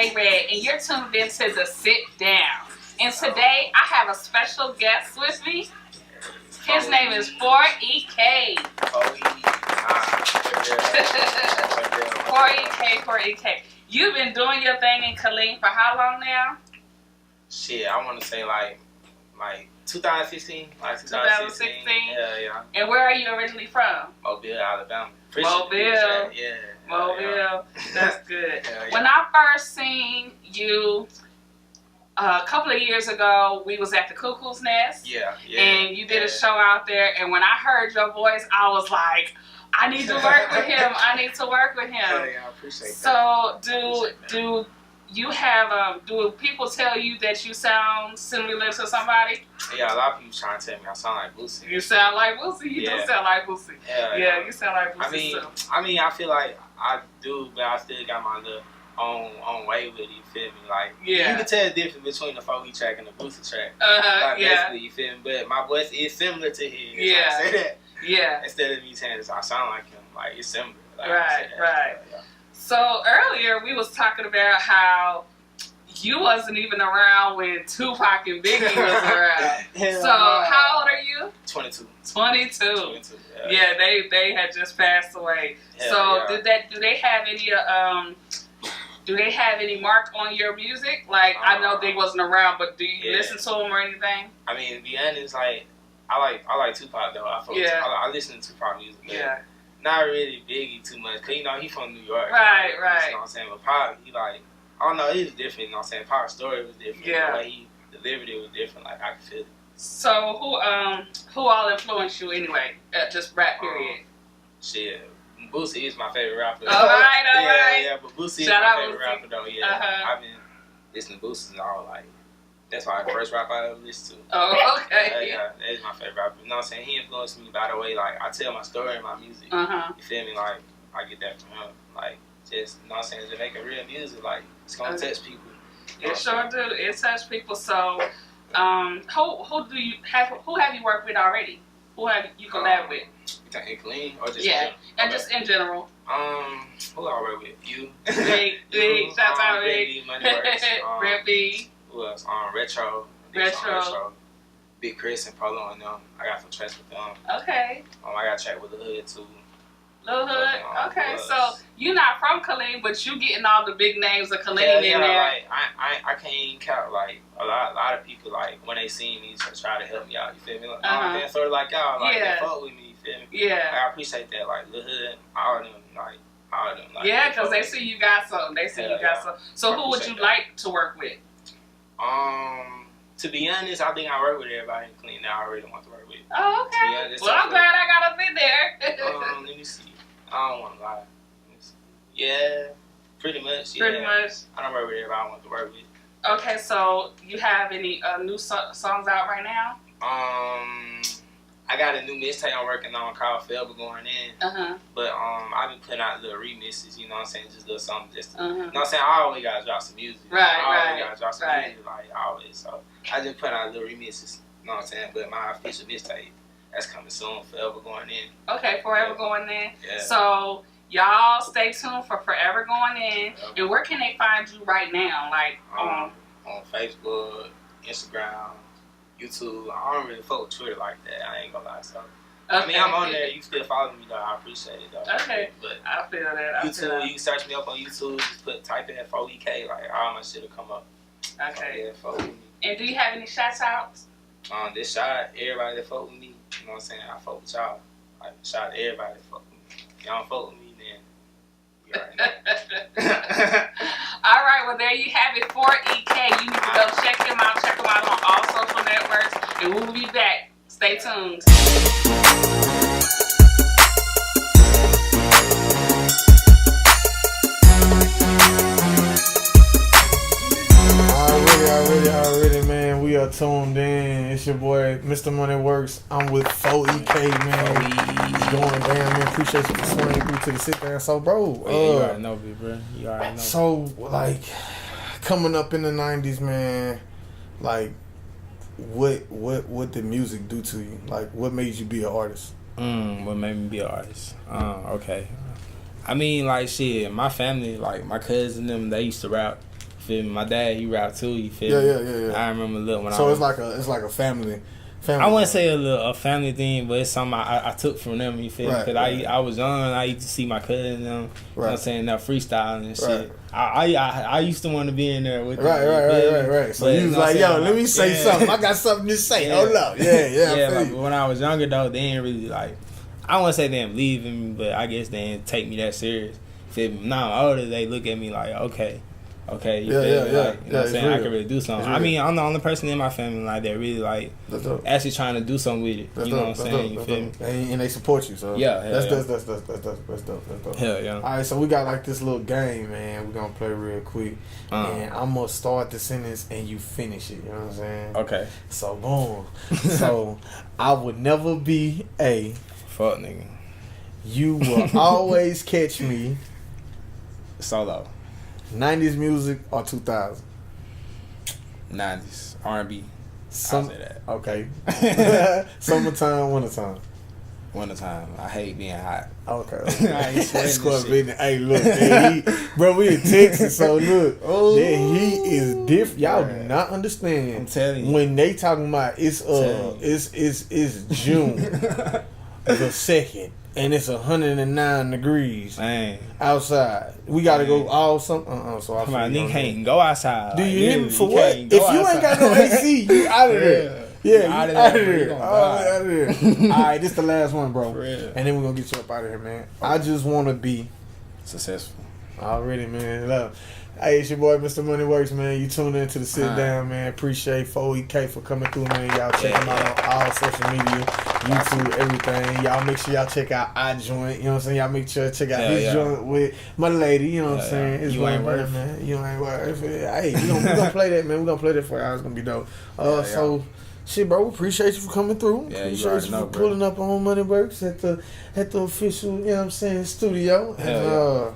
J Red, and you're tuned into the Sit Down. And today I have a special guest with me. His name is 4EK. 4EK. You've been doing your thing in Killeen for how long now? Shit, I want to say like 2016. Like 2016? Yeah. And where are you originally from? Mobile, Alabama. Mobile. Yeah. Mobile. Yeah. That's good. Yeah. When I first seen you a couple of years ago, we was at the Cuckoo's Nest. Yeah. And you did a show out there, and when I heard your voice, I was like, I need to work with him. I need to work with him. Yeah, I appreciate that. So do you have do people tell you that you sound similar to somebody? Yeah, a lot of people trying to tell me I sound like Boosie. You sound like Boosie. You do sound like Boosie. Yeah, you sound like Boosie. I mean, I feel like I do, but I still got my little own way with it. You feel me? Like, you can tell the difference between the 4E track and the Boosie track. Basically, you feel me? But my voice is similar to his. Yeah. I say that. Yeah. Instead of me saying this, I sound like him. Like, it's similar. Like, Right. So earlier we was talking about how you wasn't even around when Tupac and Biggie was around. So how old are you? 22. 22. Yeah, they had just passed away. Do they have any mark on your music? Like, I know they wasn't around, but do you listen to them or anything? I mean, to be honest, like I like Tupac though. I listen to Tupac music. Yeah. Not really Biggie too much, cause he from New York. Right. You know what I'm saying? But Pac, he like, I don't know, he was different. You know what I'm saying? Pac's story was different. Yeah. The way he delivered it was different. Like, I could feel it. So who all influenced you anyway? Just rap period. Shit, Boosie is my favorite rapper. All right. Yeah, but Boosie is my favorite rapper though. Yeah, I've been listening to Boosie all like. That's my first rap I ever listened to. Oh, okay. Yeah, that is my favorite rapper. You know what I'm saying? He influenced me by the way, like, I tell my story in my music. You feel me? Like, I get that from him. Like, just, you know what I'm saying? Just making real music, like, it's going to touch people. It sure do. It touch people. So, who have you worked with already? Who have you collabed with? You think in Killeen or just and just in general. Who I work with? You. Big. Shout out Big. Moneyworks. Red B. Who else? Retro. Big Chris and Polo and them. I got some tracks with them. Okay. I got a track with the Hood too. Lil Hood. Okay, so you're not from Killeen, but you getting all the big names of Killeen in there. Like, I can't count. Like, a lot of people, like, when they see me, try to help me out. You feel me? Like, sort of like y'all. Like, they fuck with me. You feel me? Yeah. Like, I appreciate that. Like, Lil Hood, all of them. Like, yeah, because they see you got something. They see you got something. So who would you like to work with? To be honest, I think I work with everybody in Killeen that I already want to work with. Oh, okay. Well, I'm glad I got to be there. Let me see. I don't want to lie. Yeah, pretty much. Yeah. Pretty much. I don't work with everybody I want to work with. Okay, so you have any new songs out right now? I got a new mixtape I'm working on called Forever Going In. But I've been putting out little remixes, you know what I'm saying? Just little something just to, you know what I'm saying? I always gotta drop some music. I always gotta drop some music, like always. So I just put out little remixes, you know what I'm saying? But my official mixtape, that's coming soon, Forever Going In. Okay, Forever Going In. Yeah. So y'all stay tuned for Forever Going In. And where can they find you right now? Like on Facebook, Instagram, YouTube. I don't really fuck with Twitter like that. I ain't gonna lie. So I mean, I'm on there. You still follow me though. I appreciate it though. Okay, but I feel that. YouTube, you can search me up on YouTube. Just type in 4EK. Like all my shit will come up. Okay. Yeah, fuck with me. And do you have any shout outs? This shot, everybody that fuck with me. You know what I'm saying? I fuck with y'all. Like shout out to everybody that fuck with me. Y'all don't fuck with me, then you already know. All right, well there you have it, 4EK. You need to go check him out. Check him out on all social networks, and we'll be back. Stay tuned. Already, man. We are tuned in. It's your boy, Mr. Money Works. I'm with 4EK, man. He's going down, man. Appreciate you for swinging through to the sit down. So, bro, you already know me, bro. You already know. So, like, coming up in the 90s, man, like, what did music do to you? Like, what made you be an artist? What made me be an artist? Okay. I mean, like, shit, my family, like, my cousin and them, they used to rap. feel me? My dad, he rap too, you feel me? Yeah. I remember little when so it's like a family. I wouldn't say a family thing, but it's something I took from them, you feel me? Because I was young, I used to see my cousin and them, you know what I'm saying, that freestyling and shit. I used to want to be in there with them. Right. So you was like, yo, let me say something. I got something to say. Hold up. Yeah. Like, when I was younger, though, they ain't really, like, I wouldn't say they didn't believe in me, but I guess they didn't take me that serious. Feel me? Now I'm older, they look at me like, okay, you feel me? Like, you know what I'm saying? I can really do something. I mean, I'm the only person in my family like that really like actually trying to do something with it. You know what I'm saying? You feel me? And they support you. So that's dope. Hell yeah. All right, so we got like this little game, man. We're gonna play real quick, and I'm gonna start the sentence and you finish it. You know what I'm saying? Okay. So boom. So I would never be a fuck nigga. You will always catch me solo. 90s music or 2000? 90s R&B. I'll say that. Okay. Summertime, wintertime. Wintertime. I hate being hot. Okay. I ain't sweating. Hey, look, that heat, bro. We in Texas, so look, that heat is different. Y'all do not understand. I'm telling you. When they talking about it's June the 2nd. And it's 109 degrees outside. We gotta go all some. So I nigga can't go outside. Do you hear me? For what? If you ain't got no AC, you out of there. Yeah, you out of there. Out of there. All right, this the last one, bro. And then we're gonna get you up out of here, man. I just want to be successful. Already, man. Love. Hey, it's your boy, Mr. Money Works, man. You tuned in to the Sit Down, man. Appreciate 4EK for coming through, man. Y'all check him out on all social media, YouTube, everything. Y'all make sure y'all check out our joint. You know what I'm saying? Y'all make sure to check out his joint with my lady. You know what I'm saying? It's you ain't worth, man. You ain't worth it. Hey, we gonna play that, man. We gonna play that for y'all. It's gonna be dope. So, shit, bro. Appreciate you for coming through. Appreciate you for pulling up on Money Works at the official, you know what I'm saying, studio. And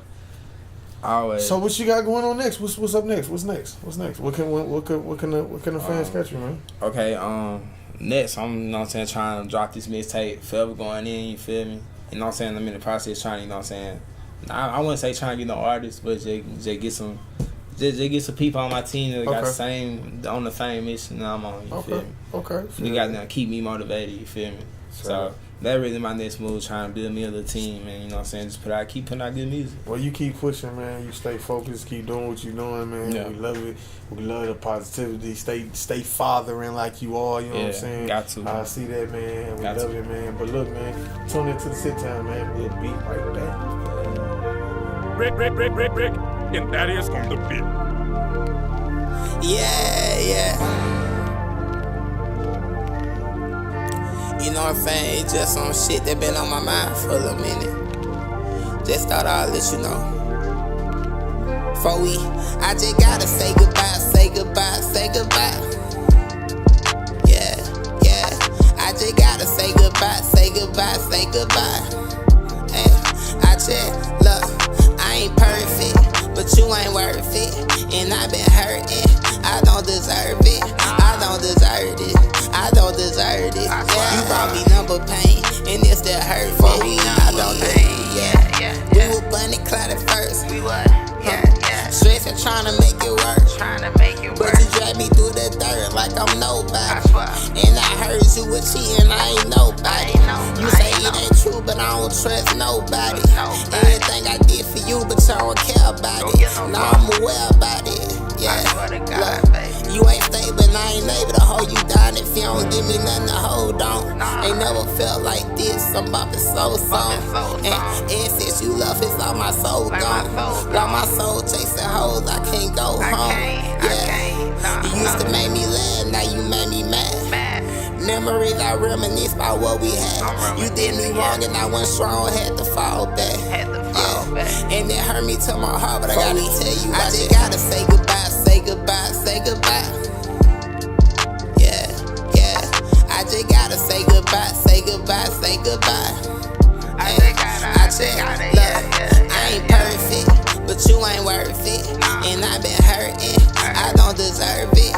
always. So what you got going on next? What's up next? What's next? What can the fans catch you, man? Okay, next I'm, you know what I'm saying, trying to drop this mixtape, forever going in, you feel me? You know what I'm saying? I'm in the process trying, you know what I'm saying? I wouldn't say trying to get no artists, but just get some people on my team that got the same on the same mission that I'm on, you feel me? Okay. They got to keep me motivated, you feel me? So that really my next move, trying to build me a little team, and you know what I'm saying, just keep putting out good music. Well, you keep pushing, man. You stay focused, keep doing what you're doing, man. Yeah. We love it. We love the positivity. Stay fathering like you are, you know what I'm saying? Got to. I see that, man, and we love it, man. But look, man, tune into the Sit Down, man. We'll be right back. Rick, and that is on the beat. Yeah. You know what I'm saying? It's just some shit that been on my mind for a little minute. Just thought I'd let you know. I just gotta say goodbye. Yeah. I just gotta say goodbye. Hey, I just, look, I ain't perfect, but you ain't worth it. And I been hurting, I don't deserve it. Yeah, you brought me number pain, and it still hurt for me. I don't know. Yeah. We were bunny cloud at first. We were. Stressing, trying to make it work. But you dragged me through the dirt like I'm nobody. And I heard you were cheating, I ain't nobody. You say it ain't true, but I don't trust nobody. Everything I did for you, but you don't care about it. Now I'm aware about it. Yeah, look, you ain't stable, and I ain't able to hold you down if you don't give me nothing to hold on. Ain't never felt like this, I'm bumping so song. And since you love, it's all my soul gone. Got my soul chasing hoes, I can't go home. Yeah, you used to make me laugh, now you made me mad. Memories I reminisce about what we had. You did me wrong and I went strong, had to fall back. And it hurt me to my heart, but I gotta tell you, I just gotta say goodbye. Yeah, I just gotta say goodbye. I just, look, I ain't perfect, but you ain't worth it. And I been hurting, I don't deserve it.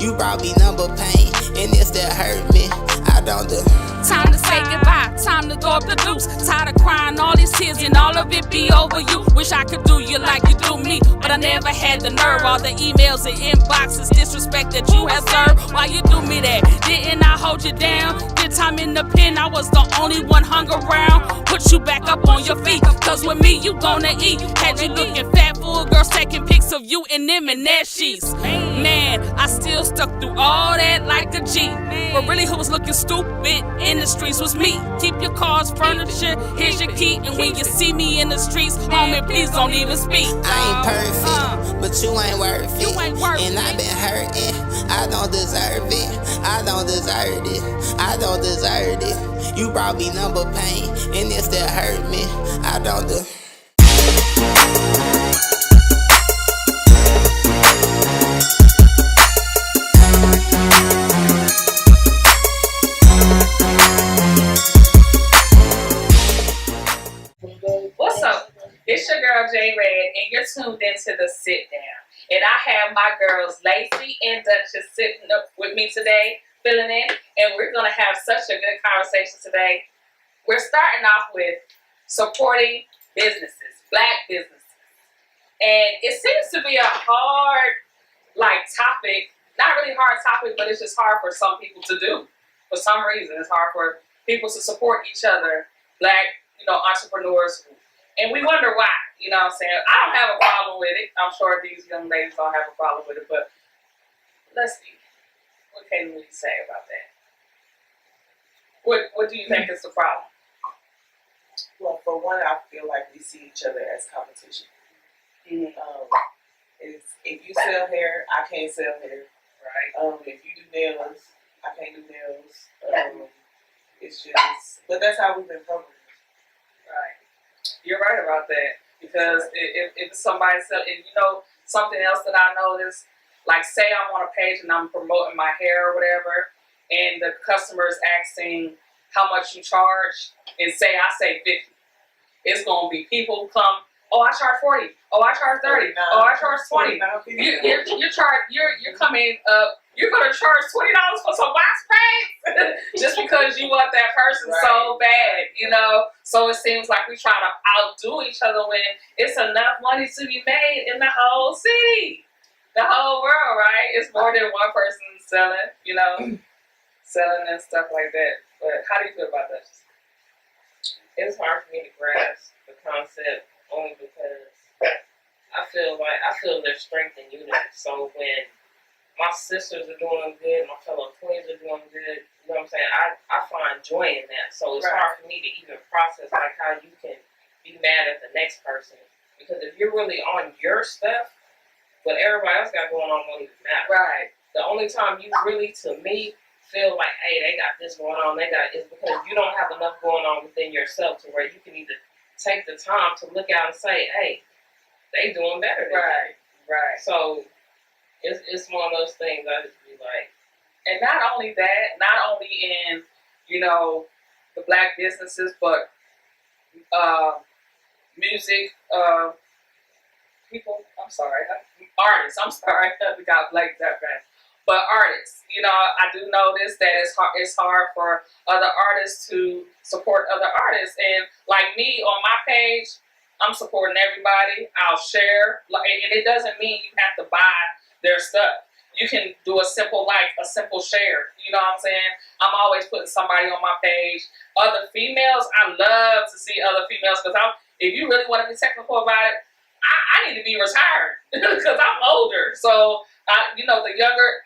You brought me number pain, and it still hurt me. I don't do. Time to say goodbye. time to throw up the deuce. Tired of crying all these tears and all of it be over you. Wish I could do you like you do me, but I never had the nerve. All the emails and inboxes, disrespect that you have served. Why you do me that? Didn't I hold you down? Good time in the pen, I was the only one hung around. Put you back up on your feet, cause with me you gonna eat. Had you looking fat, full girls taking pics of you and them in their sheets. Man, I still stuck through all that like a G. But really who was looking stupid in the streets was me. Keep your cars, furniture, here's your key. And when you see me in the streets, homie, please don't even speak. I ain't perfect, but you ain't worth it. And I been hurting, I don't deserve it. I don't deserve it, I don't deserve it. You brought me number pain, and it still hurt me. I don't do. What's up? It's your girl J Red, and you're tuned into the Sit Down. And I have my girls Lacy and Dutchess sitting up with me today, filling in, and we're gonna have such a good conversation today. We're starting off with supporting businesses, Black businesses, and it seems to be a hard, topic. Not really hard topic, but it's just hard for some people to do. For some reason, it's hard for people to support each other, Black, entrepreneurs. And we wonder why, you know what I'm saying? I don't have a problem with it. I'm sure these young ladies don't have a problem with it, but let's see. What can we say about that? What do you think is the problem? Well, for one, I feel like we see each other as competition. Mm-hmm. If you sell hair, I can't sell hair. Right. If you do nails, I can't do nails. It's just, but that's how we've been programmed. Right. You're right about that. Because if somebody sells, something else that I noticed, like say I'm on a page and I'm promoting my hair or whatever, and the customer is asking how much you charge, and I say 50. It's gonna be people who come, oh I charge 40, oh I charge 30, oh I charge 20. You're coming up. You're gonna charge $20 for some wax braids just because you want that person so bad, So it seems like we try to outdo each other when it's enough money to be made in the whole city, the whole world, right? It's more than one person selling, selling and stuff like that. But how do you feel about that? It's hard for me to grasp the concept only because I feel there's strength in unity. So when my sisters are doing good, my fellow twins are doing good, you know what I'm saying? I find joy in that. So it's hard for me to even process how you can be mad at the next person. Because if you're really on your stuff, what everybody else got going on won't even matter. Right. The only time you really, to me, feel like, hey, they got this going on, is because you don't have enough going on within yourself to where you can either take the time to look out and say, hey, they doing better than me. Right. So it's one of those things I just be like. And not only that, not only in, the Black businesses, but music, people, artists, we got Black that fast. But artists, I do notice that it's hard for other artists to support other artists. And like me on my page, I'm supporting everybody. I'll share. And it doesn't mean you have to buy their stuff. You can do a simple share. You know what I'm saying? I'm always putting somebody on my page. Other females, I love to see other females because if you really want to be technical about it, I need to be retired because I'm older. So, the younger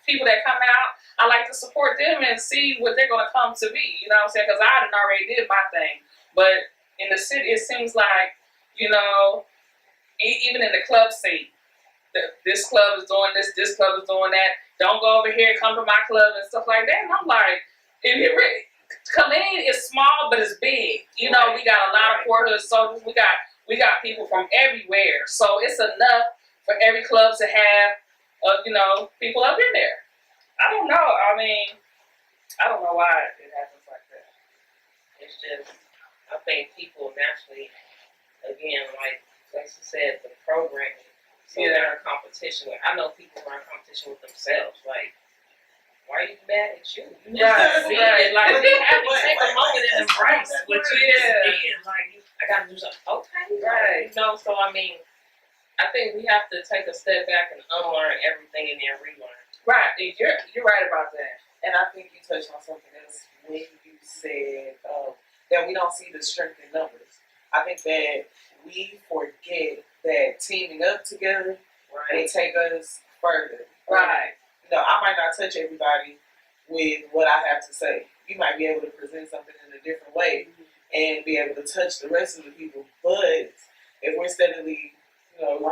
people that come out, I like to support them and see what they're going to come to be. You know what I'm saying? Because I already did my thing. But in the city, it seems like, even in the club scene, this club is doing this club is doing that. Don't go over here, come to my club and stuff like that. And I'm like, if it really, Killeen is small, but it's big. We got a lot of Port Hood soldiers. We got people from everywhere. So it's enough for every club to have, people up in there. I don't know. I don't know why it happens like that. It's just, I think people naturally, again, like Lacy said, the programming. So they're in competition with. I know people are in competition with themselves. Like, why you mad at you? You Right, right. Like, you have to take a moment and embrace what you Yeah. did. Like, I got to do something. Okay. Right. You know, so I mean, I think we have to take a step back and unlearn everything and then relearn. Right. You're right about that. And I think you touched on something else when you said that we don't see the strength in numbers. I think that we forget that teaming up together will take us further. Right. You know, I might not touch everybody with what I have to say. You might be able to present something in a different way and be able to touch the rest of the people. But if we're steadily, you know,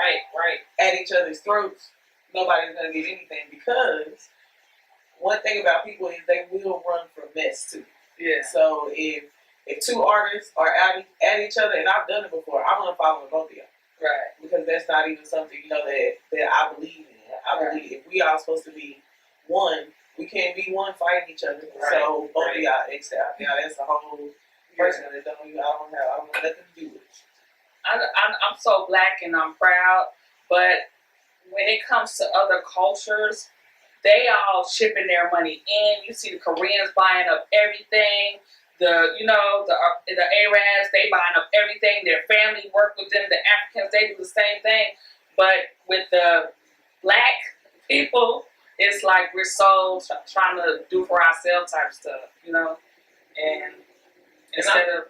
at each other's throats, nobody's going to get anything, because one thing about people is they will run from mess too. Yeah. So if two artists are at each other, and I've done it before, I'm going to follow both of y'all. Right. Because that's not even something, you know, that I believe in. I believe if we all supposed to be one, we can't be one fighting each other. Right. So both of y'all X out. Now that's a whole person that I don't want nothing to do with it. I'm so black and I'm proud, but when it comes to other cultures, they all shipping their money in. You see the Koreans buying up everything. The Arabs, they buying up everything. Their family work with them. The Africans, they do the same thing. But with the black people, it's like we're so trying to do for ourselves type stuff, you know. And instead of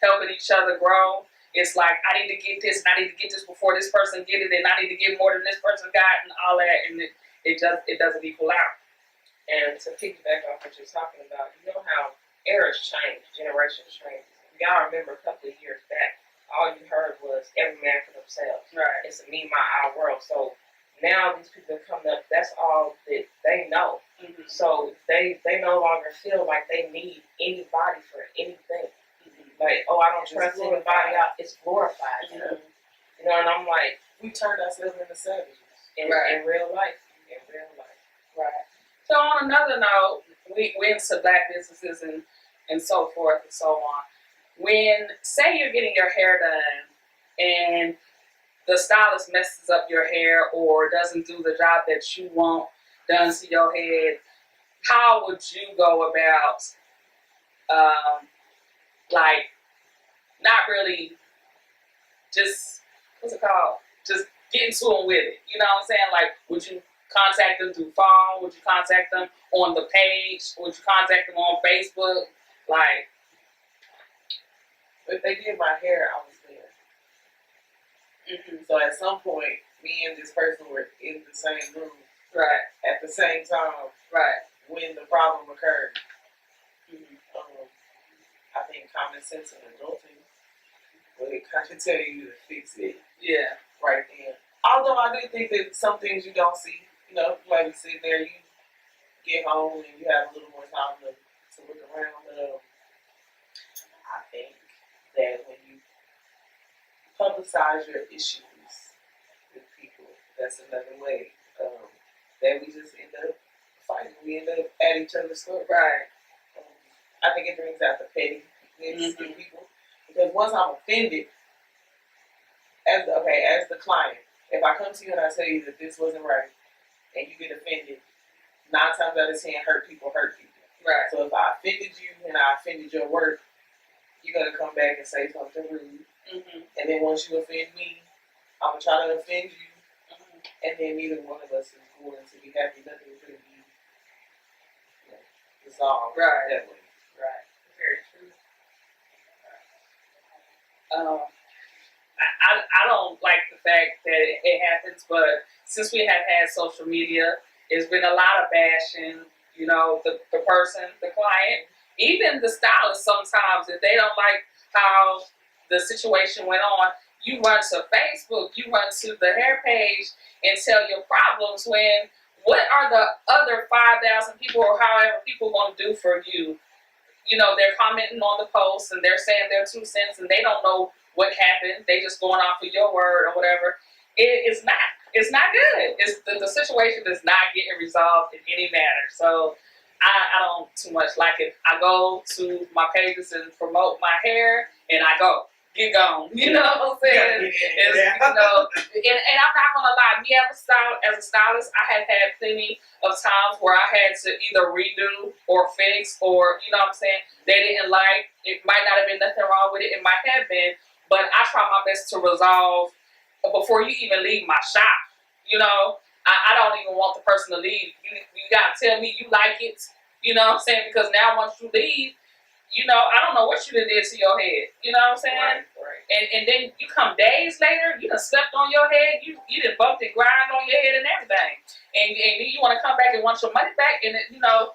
helping each other grow, it's like, I need to get this, and I need to get this before this person get it, and I need to get more than this person got, and all that, and it doesn't equal out. And to piggyback off what you're talking about, you know how eras change, generations change. Y'all remember a couple of years back, all you heard was every man for themselves. Right. It's a me, my, our world. So now these people are coming up, that's all that they know. Mm-hmm. So they no longer feel like they need anybody for anything. Like, oh, I don't trust anybody out. It's glorified. Mm-hmm. You know, and I'm like, We turned ourselves into savages. in real life. In real life. Right. So on another note, we into black businesses and so forth and so on. When, say you're getting your hair done and the stylist messes up your hair or doesn't do the job that you want done to your head, how would you go about, like, not really just, what's it called? Just getting to them with it. You know what I'm saying? Like, would you contact them through phone? Would you contact them on the page? Would you contact them on Facebook? Like, If they did my hair, I was there. mm-hmm. So at some point, me and this person were in the same room Right, at the same time right. when the problem occurred. Mm-hmm. I think common sense and adulting would kind of tell you to fix it Yeah. right then. Although I do think that some things you don't see, you know, like you sit there, you get home and you have a little more time to look around. I think that when you publicize your issues with people, that's another way that we just end up fighting. We end up at each other's throats. Right. I think it brings out the pettiness in people, because once I'm offended, as the client, if I come to you and I tell you that this wasn't right, and you get offended, 9 times out of 10, hurt people. Right. So if I offended you and I offended your work, you're gonna come back and say something rude, Mm-hmm. and then once you offend me, I'm gonna try to offend you, Mm-hmm. and then neither one of us is going to be happy. Nothing is gonna be resolved Right. that way. Right. Very true. I don't like the fact that it happens, but since we have had social media, there's been a lot of bashing, you know, the person, the client, even the stylist sometimes, if they don't like how the situation went on, you run to Facebook, you run to the hair page and tell your problems, when what are the other 5,000 people or however people going to do for you? You know, they're commenting on the post and they're saying their 2 cents and they don't know what happened. They just going off of your word or whatever. It's not good. The situation is not getting resolved in any manner. So I don't too much like it. I go to my pages and promote my hair and I go. Get gone. You know what I'm saying? You know, and I'm not gonna lie, me as a stylist, I have had plenty of times where I had to either redo or fix, or you know what I'm saying, they didn't like. It might not have been nothing wrong with it. It might have been, but I try my best to resolve before you even leave my shop. You know, I don't even want the person to leave. You gotta tell me you like it. You know what I'm saying? Because now once you leave, you know, I don't know what you done did to your head. You know what I'm saying? Right. And then you come days later, you done slept on your head, you done bumped and grind on your head and everything. And then you want to come back and want your money back. And, you know,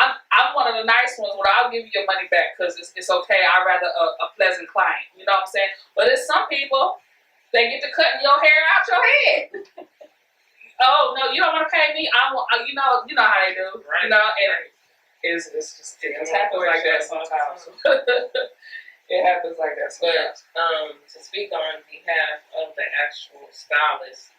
I'm one of the nice ones where I'll give you your money back because it's okay. I'd rather a pleasant client. You know what I'm saying? But there's some people, they get to cutting your hair out your head. Oh, no, you don't want to pay me? You know how they do. Right. You know, and it happens like that sometimes. It happens like that sometimes. But to speak on behalf of the actual stylist,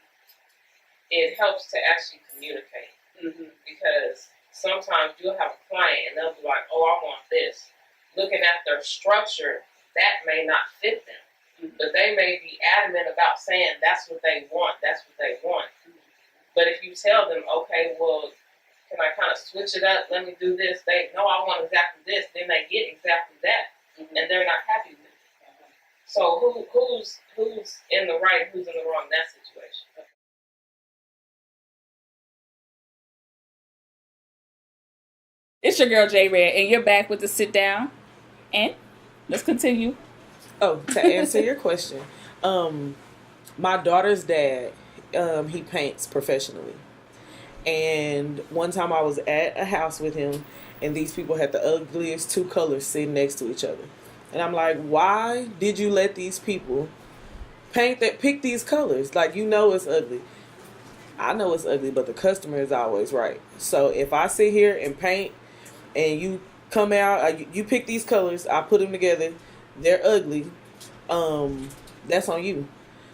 it helps to actually communicate. Mm-hmm. Because sometimes you'll have a client and they'll be like, oh, I want this. Looking at their structure, that may not fit them. Mm-hmm. But they may be adamant about saying that's what they want. That's what they want. Mm-hmm. But if you tell them, okay, well, can I kind of switch it up? Let me do this. They no, I want exactly this. Then they get exactly that, and they're not happy with it. So who's in the right? Who's in the wrong in that situation? It's your girl J Red, and you're back with the Sit Down. And let's continue. Oh, to answer your question, my daughter's dad, he paints professionally. And one time I was at a house with him, and these people had the ugliest two colors sitting next to each other. And I'm like, why did you let these people pick these colors? Like, you know it's ugly. I know it's ugly, but the customer is always right. So if I sit here and paint, and you come out, you pick these colors, I put them together, they're ugly, that's on you.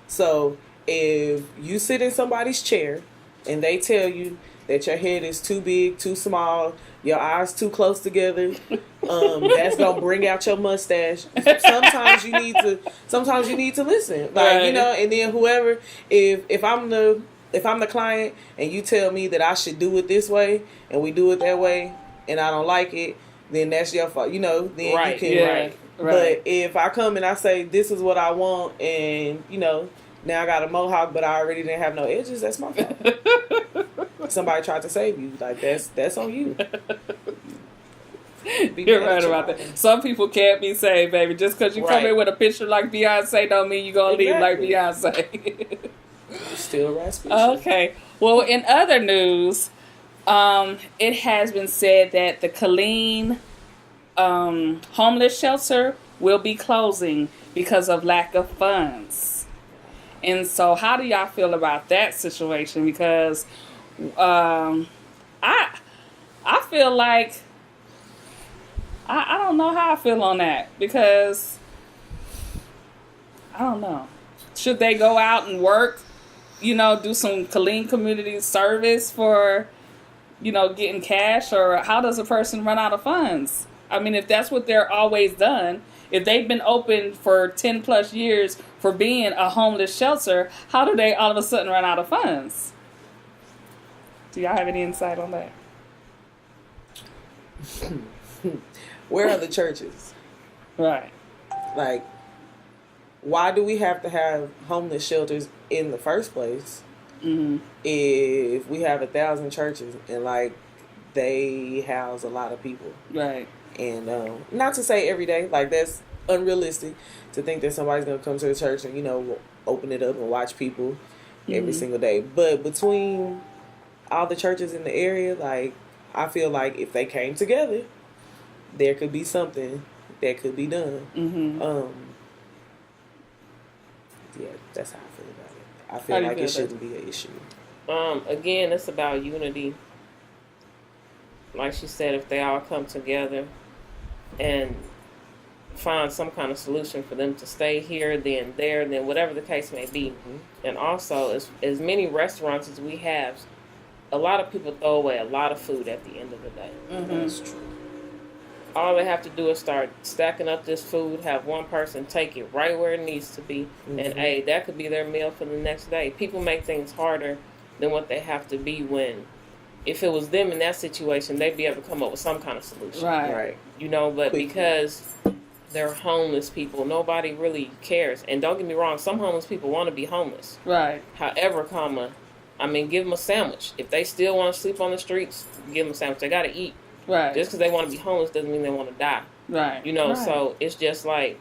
So if you sit in somebody's chair, and they tell you that your head is too big, too small, your eyes too close together, that's gonna bring out your mustache. Sometimes you need to listen, like right. You know. And then whoever, if I'm the client and you tell me that I should do it this way and we do it that way, and I don't like it, then that's your fault. You know, then right. You can. Yeah. Right. But if I come and I say this is what I want, and you know. Now I got a mohawk, but I already didn't have no edges. That's my fault. Somebody tried to save you. Like, that's on you. You're right about that. Some people can't be saved, baby. Just because you come in with a picture like Beyonce don't mean you're going to leave like Beyonce. Still raspy. Okay. Well, in other news, it has been said that the Killeen homeless shelter will be closing because of lack of funds. And so how do y'all feel about that situation? Because I feel like I don't know how I feel on that, because I don't know. Should they go out and work, you know, do some Killeen community service for, you know, getting cash, or how does a person run out of funds? I mean, if that's what they're always done, if they've been open for 10 plus years for being a homeless shelter, how do they all of a sudden run out of funds? Do y'all have any insight on that? Where are the churches? Right. Like, why do we have to have homeless shelters in the first place if we have 1,000 churches and, like, they house a lot of people? Right. And not to say every day, like that's unrealistic to think that somebody's going to come to the church and, you know, open it up and watch people every single day. But between all the churches in the area, like, I feel like if they came together, there could be something that could be done. Yeah, that's how I feel about it. I feel like it shouldn't be an issue. Again, it's about unity. Like she said, if they all come together and find some kind of solution for them to stay here, then there, then whatever the case may be. And also, as many restaurants as we have, a lot of people throw away a lot of food at the end of the day. That's true. All they have to do is start stacking up this food, have one person take it right where it needs to be, and hey, that could be their meal for the next day. People make things harder than what they have to be when, if it was them in that situation, they'd be able to come up with some kind of solution. Right. You know, but because they're homeless people, nobody really cares. And don't get me wrong, some homeless people want to be homeless. Right. However, give them a sandwich. If they still want to sleep on the streets, give them a sandwich. They got to eat. Right. Just because they want to be homeless doesn't mean they want to die. Right. You know, right. So it's just like,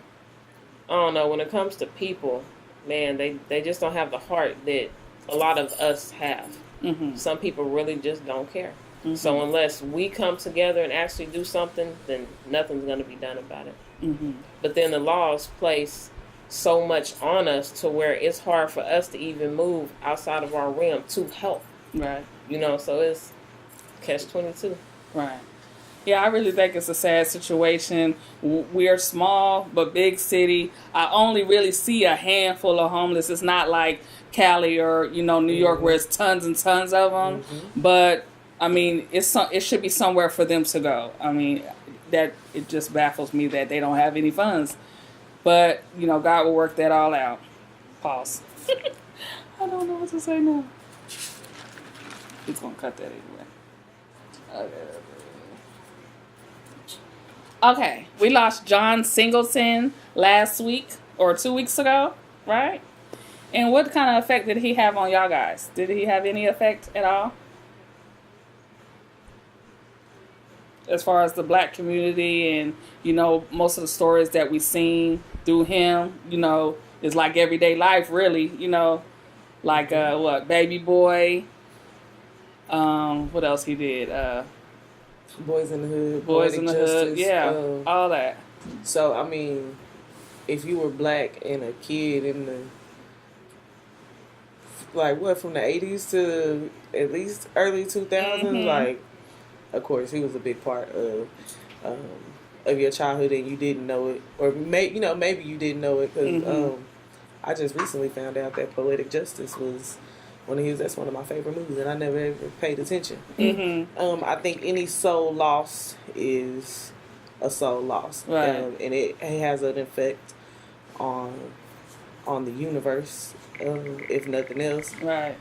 I don't know, when it comes to people, man, they just don't have the heart that a lot of us have. Mm-hmm. Some people really just don't care. Mm-hmm. So unless we come together and actually do something, then nothing's going to be done about it. Mm-hmm. But then the laws place so much on us to where it's hard for us to even move outside of our realm to help. Right. You know, so it's catch-22. Right. Yeah, I really think it's a sad situation. We're small, but big city. I only really see a handful of homeless. It's not like Cali or, New York where it's tons and tons of them. Mm-hmm. But, I mean, it should be somewhere for them to go. I mean, that it just baffles me that they don't have any funds. But, God will work that all out. Pause. I don't know what to say now. He's going to cut that anyway. Okay, we lost John Singleton last week or 2 weeks ago, right? And what kind of effect did he have on y'all guys? Did he have any effect at all? As far as the black community and, most of the stories that we've seen through him, is like everyday life, really, like, Baby Boy, what else he did? Boys in the Hood. Boys in the Hood, yeah, all that. So, I mean, if you were black and a kid in the, from the 80s to at least early 2000s, like, of course, he was a big part of your childhood and you didn't know it. Or, maybe you didn't know it because I just recently found out that Poetic Justice was that's one of my favorite movies, and I never ever paid attention. Mm-hmm. I think any soul lost is a soul lost, right? And it has an effect on the universe, if nothing else. Right.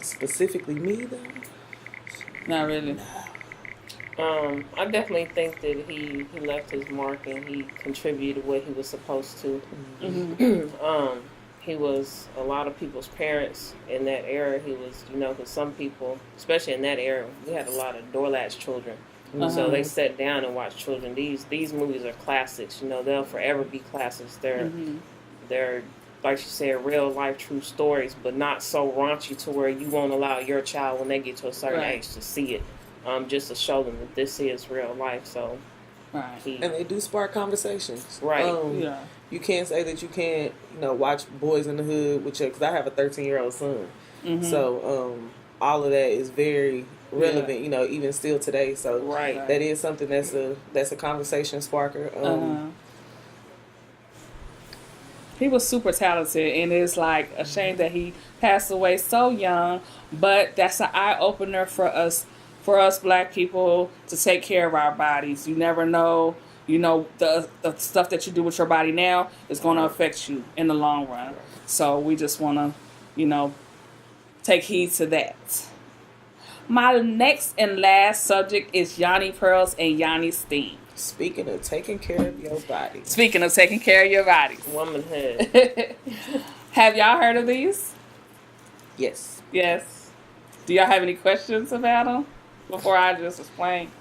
Specifically me, though. Not really. I definitely think that he left his mark and he contributed what he was supposed to. Mm-hmm. He was a lot of people's parents in that era. He was, because some people, especially in that era, we had a lot of door latch children. So they sat down and watched children. These movies are classics. They'll forever be classics. They're like you said, real life true stories, but not so raunchy to where you won't allow your child when they get to a certain age to see it. Just to show them that this is real life. So, right. And they do spark conversations. Right. Yeah. You can't say that you can't, watch Boys in the Hood with because I have a 13-year-old son. Mm-hmm. So, all of that is very relevant, even still today. So, that is something that's a conversation sparker. He was super talented, and it's like a shame that he passed away so young. But that's an eye opener for us black people to take care of our bodies. You never know. The stuff that you do with your body now is going to affect you in the long run. So we just want to, take heed to that. My next and last subject is Yanni Pearls and Yanni Steam. Speaking of taking care of your body. Womanhood. Have y'all heard of these? Yes. Yes. Do y'all have any questions about them before I just explain?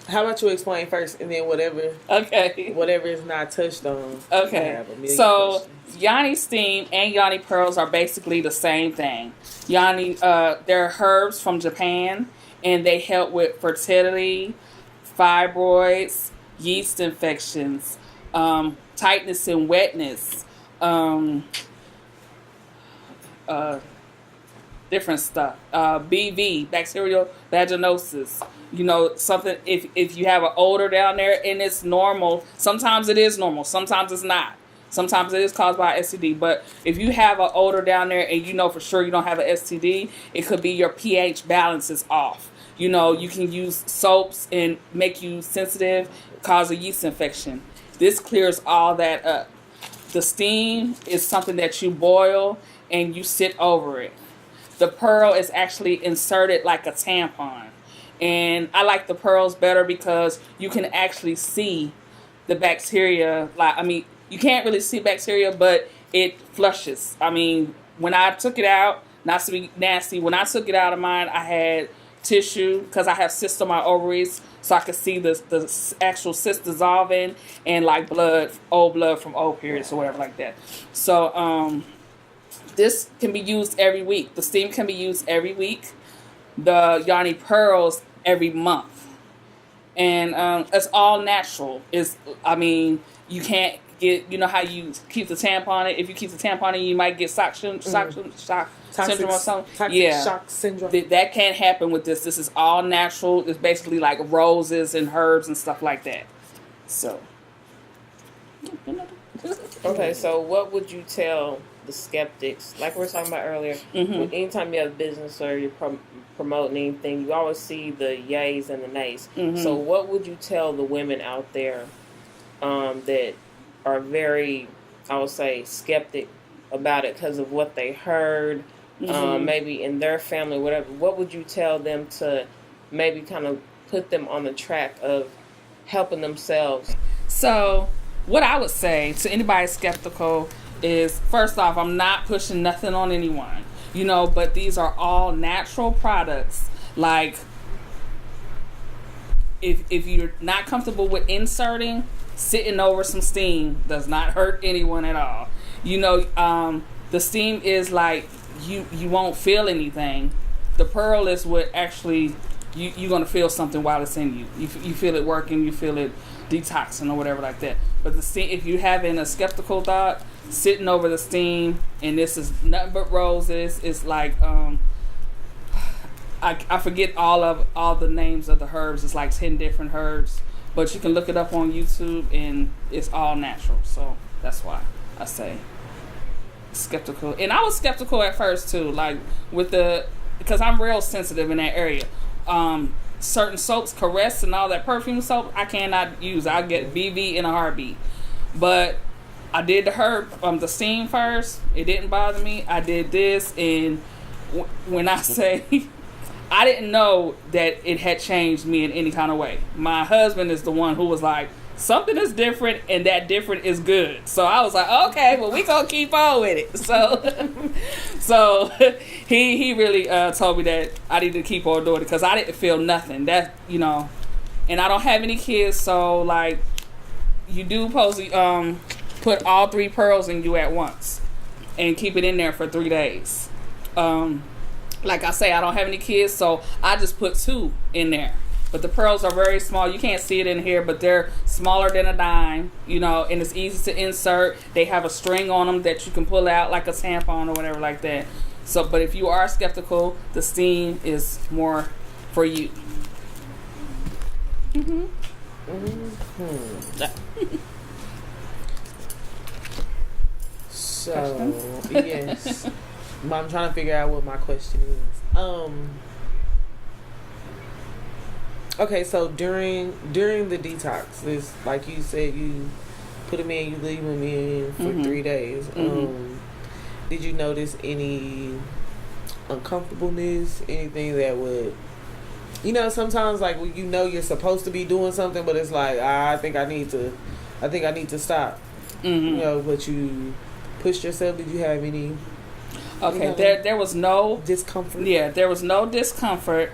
How about you explain first, and then whatever is not touched on. Okay. So Yanni Steam and Yanni Pearls are basically the same thing. Yanni, they're herbs from Japan, and they help with fertility, fibroids, yeast infections, tightness and wetness, different stuff. BV, bacterial vaginosis. Something, if you have an odor down there and it's normal, sometimes it is normal, sometimes it's not. Sometimes it is caused by STD, but if you have an odor down there and for sure you don't have an STD, it could be your pH balance is off. You know, you can use soaps and make you sensitive, cause a yeast infection. This clears all that up. The steam is something that you boil and you sit over it. The pearl is actually inserted like a tampon. And I like the pearls better because you can actually see the bacteria. You can't really see bacteria, but it flushes. I mean, when I took it out, not to be nasty, when I took it out of mine, I had tissue because I have cysts on my ovaries, so I could see the actual cyst dissolving and like old blood from old periods or whatever like that. So this can be used every week. The steam can be used every week. The Yanni pearls every month, and it's all natural. You can't get, you know how you keep the tampon in. If you keep the tampon in, you might get shock syndrome or something. Shock syndrome. That can't happen with this. This is all natural. It's basically like roses and herbs and stuff like that. So. Okay, so what would you tell the skeptics? Like we were talking about earlier, anytime you have a business or you're promoting anything, you always see the yays and the nays. So what would you tell the women out there that are very, I would say, skeptic about it because of what they heard, maybe in their family, whatever? What would you tell them to maybe kind of put them on the track of helping themselves? So what I would say to anybody skeptical is, first off, I'm not pushing nothing on anyone, you know, but these are all natural products. Like, if you're not comfortable with inserting, sitting over some steam does not hurt anyone at all. You know, the steam is like, you won't feel anything. The pearl is what actually, you're going to feel something while it's in you. You feel it working, you feel it detoxing or whatever like that. But the steam, if you're having a skeptical thought, sitting over the steam, and this is nothing but roses, it's like, I forget all the names of the herbs. It's like 10 different herbs. But you can look it up on YouTube, and it's all natural. So that's why I say skeptical. And I was skeptical at first too, like because I'm real sensitive in that area. Certain soaps, Caress and all that perfume soap, I cannot use. I get BV in a heartbeat. But I did the steam first. It didn't bother me. I did this, and when I say I didn't know that it had changed me in any kind of way. My husband is the one who was like, something is different, and that different is good. So I was like, okay, well, we gonna keep on with it. So he really told me that I need to keep on doing it because I didn't feel nothing. That, you know, and I don't have any kids, so like, you do supposed to put all 3 pearls in you at once and keep it in there for 3 days. Like I say, I don't have any kids, so I just put 2 in there. But the pearls are very small. You can't see it in here, but they're smaller than a dime, you know, and it's easy to insert. They have a string on them that you can pull out like a tampon or whatever like that. So, but if you are skeptical, the steam is more for you. So, yes. I'm trying to figure out what my question is. Okay, so during the detox, this, like you said, you put them in, you leave them in for 3 days. Did you notice any uncomfortableness? Anything that would, you know, sometimes like you know you're supposed to be doing something, but it's like I think I need to stop. You know, but you pushed yourself. Did you have any? Okay, you know, there was no discomfort. Yeah, there was no discomfort.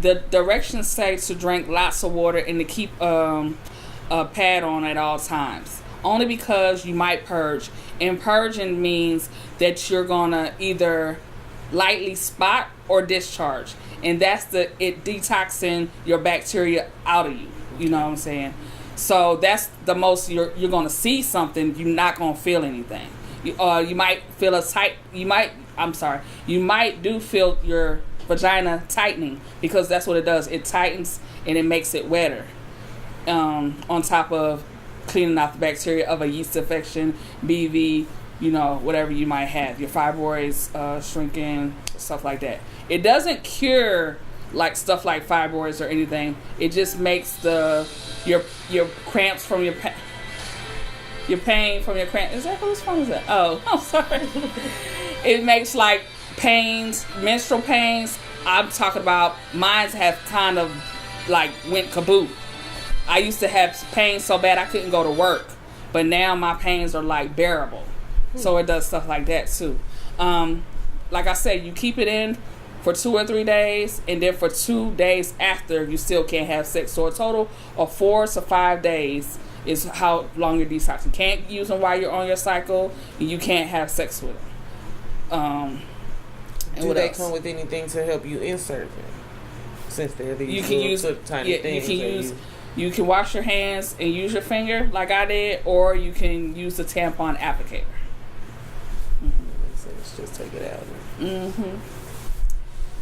The directions say to drink lots of water and to keep a pad on at all times. Only because you might purge. And purging means that you're gonna either lightly spot or discharge. And that's it detoxing your bacteria out of you. You know what I'm saying? So that's the most you're gonna see something. You're not gonna feel anything. You might feel you might do feel your vagina tightening because that's what it does. It tightens and it makes it wetter. On top of cleaning out the bacteria of a yeast infection, BV, you know, whatever you might have, your fibroids shrinking, stuff like that. It doesn't cure like stuff like fibroids or anything. It just makes your cramps from your pain from your cramp. Is that whose phone is that? Oh, I'm sorry. It makes like pains, menstrual pains. I'm talking about mine have kind of like went kaboom. I used to have pain so bad I couldn't go to work, but now my pains are like bearable. So it does stuff like that too. Like I said, you keep it in for 2 or 3 days, and then for 2 days after, you still can't have sex. So a total of 4 to 5 days is how long you're detoxing. You can't use them while you're on your cycle, and you can't have sex with them. Do they come with anything to help you insert them? Since they're these tiny things. You can wash your hands and use your finger like I did, or you can use the tampon applicator. So let's just take it out.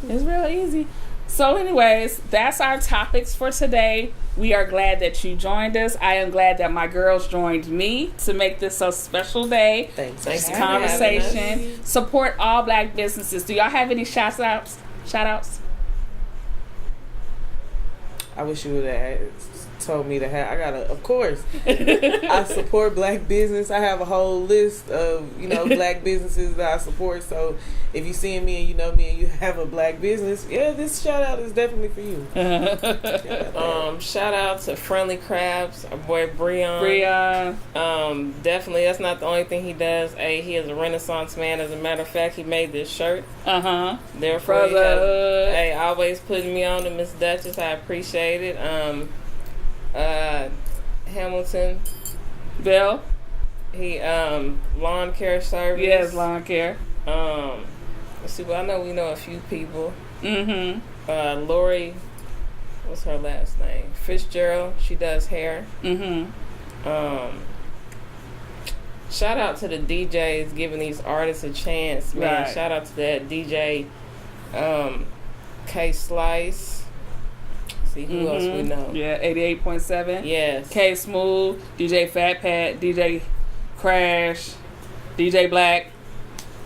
It's real easy. So anyways, that's our topics for today. We are glad that you joined us. I am glad that my girls joined me to make this a special day. Thanks for conversation. Support all black businesses. Do y'all have any shout outs? I wish you would have told me to have. Of course. I support black business. I have a whole list of, black businesses that I support. So if you see me and you know me and you have a black business, this shout out is definitely for you. Shout out to Friendly Crabs, our boy Breon. Definitely, that's not the only thing he does. He is a Renaissance man. As a matter of fact, he made this shirt. Therefore, he has, always putting me on to Miss Dutchess. I appreciate it. Hamilton Bill, he lawn care service. Yes, lawn care. Let's see. Well, I know we know a few people. Lori, what's her last name? Fitzgerald. She does hair. Shout out to the DJs giving these artists a chance, man. Right. Shout out to that DJ K Slice. See who else we know. Yeah, 88.7. Yes. K Smooth, DJ Fat Pat, DJ Crash, DJ Black,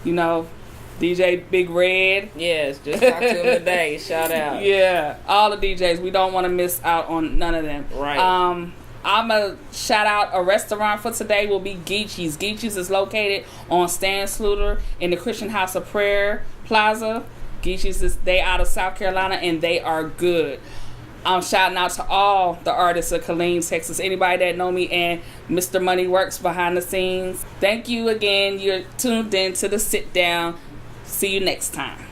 DJ Big Red. Yes, just talk to him today. Shout out. Yeah, all the DJs. We don't want to miss out on none of them. Right. I'm going to shout out a restaurant for today will be Geechees. Geechees is located on Stan Sluter in the Christian House of Prayer Plaza. Geechees they out of South Carolina, and they are good. I'm shouting out to all the artists of Killeen, Texas. Anybody that know me and Mr. Money Works behind the scenes. Thank you again. You're tuned in to the Sit Down. See you next time.